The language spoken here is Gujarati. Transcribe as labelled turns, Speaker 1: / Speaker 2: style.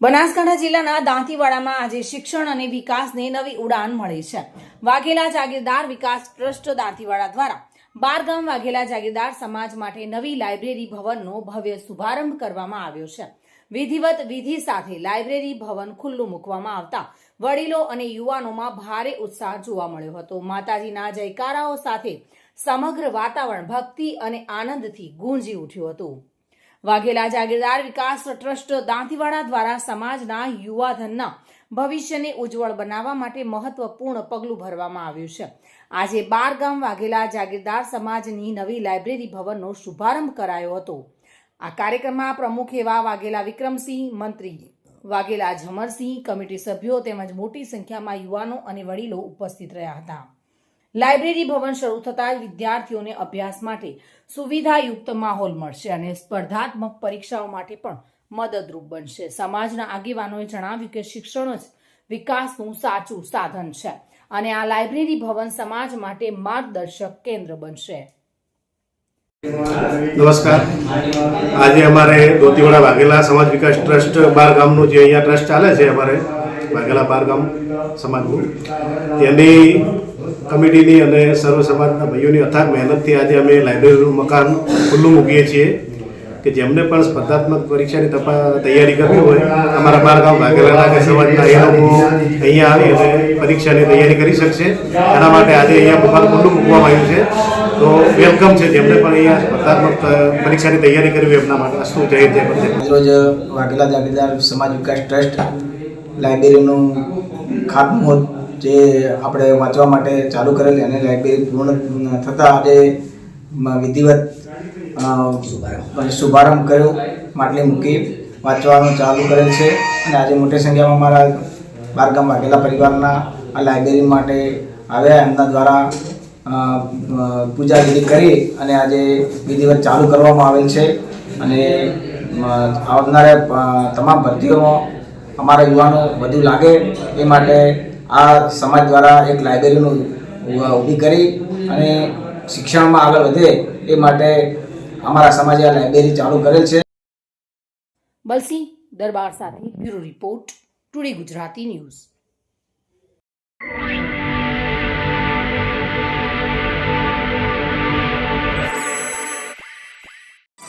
Speaker 1: બનાસકાંઠા જિલ્લાના દાંતીવાડામાં આજે શિક્ષણ અને વિકાસને નવી ઉડાન મળી છે। વાઘેલા જાગીરદાર વિકાસ ટ્રસ્ટ દાંતીવાડા દ્વારા 12 ગામ વાઘેલા જાગીરદાર સમાજ માટે નવી લાઇબ્રેરી ભવનનો ભવ્ય શુભારંભ કરવામાં આવ્યો છે। વિધિવત વિધિ સાથે લાઇબ્રેરી ભવન ખુલ્લું મૂકવામાં આવતા વડીલો અને યુવાનોમાં ભારે ઉત્સાહ જોવા મળ્યો હતો। માતાજીના જયકારાઓ સાથે સમગ્ર વાતાવરણ ભક્તિ અને આનંદથી ગુંજી ઉઠ્યું હતું। વાઘેલા જાગીરદાર વિકાસ ટ્રસ્ટ દાંતીવાડા દ્વારા સમાજના યુવાધનના ભવિષ્યને ઉજ્જવળ બનાવવા માટે મહત્વપૂર્ણ પગલું ભરવામાં આવ્યું છે। આજે 12 ગામ વાઘેલા જાગીરદાર સમાજની નવી લાઇબ્રેરી ભવનનો શુભારંભ કરાયો હતો। આ કાર્યક્રમમાં પ્રમુખ એવા વાઘેલા વિક્રમસિંહ, મંત્રી વાઘેલા ઝમરસિંહ, કમિટી સભ્યો તેમજ મોટી સંખ્યામાં યુવાનો અને વડીલો ઉપસ્થિત રહ્યા હતા। લાઇબ્રેરી ભવન શરૂ થતાં વિદ્યાર્થીઓને અભ્યાસ માટે સુવિધાયુક્ત માહોલ મળશે અને સ્પર્ધાત્મક પરીક્ષાઓ માટે પણ મદદરૂપ બનશે। સમાજના આગેવાનોએ જણાવ્યું કે શિક્ષણ જ વિકાસનું સાચું સાધન છે અને આ લાઇબ્રેરી ભવન સમાજ માટે માર્ગદર્શક કેન્દ્ર બનશે।
Speaker 2: નમસ્કાર। આજે અમારે દાંતીવાડા વાઘેલા સમાજ વિકાસ ટ્રસ્ટ 12 ગામનું જે અહીંયા ટ્રસ્ટ ચાલે છે, અમારે વાઘેલા 12 ગામ સમાજનું, તેની કમિટીની અને સર્વ સમાજના ભાઈઓની અથાગ મહેનતથી આજે અમે લાઇબ્રેરીનું મકાન ખુલ્લું મૂકીએ છીએ કે જેમને પણ સ્પર્ધાત્મક પરીક્ષાની તૈયારી કરવી હોય, અમારા 12 ગામ વાઘેલાના કે સમાજના એ લોકો અહીંયા આવી અને પરીક્ષાની તૈયારી કરી શકશે। એના માટે આજે અહીંયા મકાન ખુલ્લું મૂકવામાં આવ્યું છે। તો વેલકમ છે જેમને પણ અહીંયા સ્પર્ધાત્મક પરીક્ષાની તૈયારી કરવી એમના માટે। અસ્તુ જય જય પટેલ।
Speaker 3: રોજ વાઘેલા જાગીરદાર સમાજ વિકાસ ટ્રસ્ટ લાઇબ્રેરીનું ખાતમુહૂર્ત જે આપણે વાંચવા માટે ચાલુ કરેલી અને લાઇબ્રેરી પૂર્ણ થતાં આજે વિધિવત શુભારંભ કર્યો, માટલી મૂકી વાંચવાનું ચાલુ કરેલ છે અને આજે મોટી સંખ્યામાં અમારા 12 ગામ વાઘેલા પરિવારના આ લાઇબ્રેરી માટે આવ્યા। એમના દ્વારા પૂજા વિધિ કરી અને આજે વિધિવત ચાલુ કરવામાં આવેલ છે અને આવનારા તમામ ભરતીઓમાં અમારા યુવાનો વધુ લાગે એ માટે આ સમાજ દ્વારા એક લાઇબ્રેરીનું ઊભી કરી અને શિક્ષણમાં આગળ વધે એ માટે અમારા સમાજે આ લાઇબ્રેરી ચાલુ કરેલ છે।
Speaker 1: બલસિંહ દરબાર સાથે bureau report, today Gujarati news.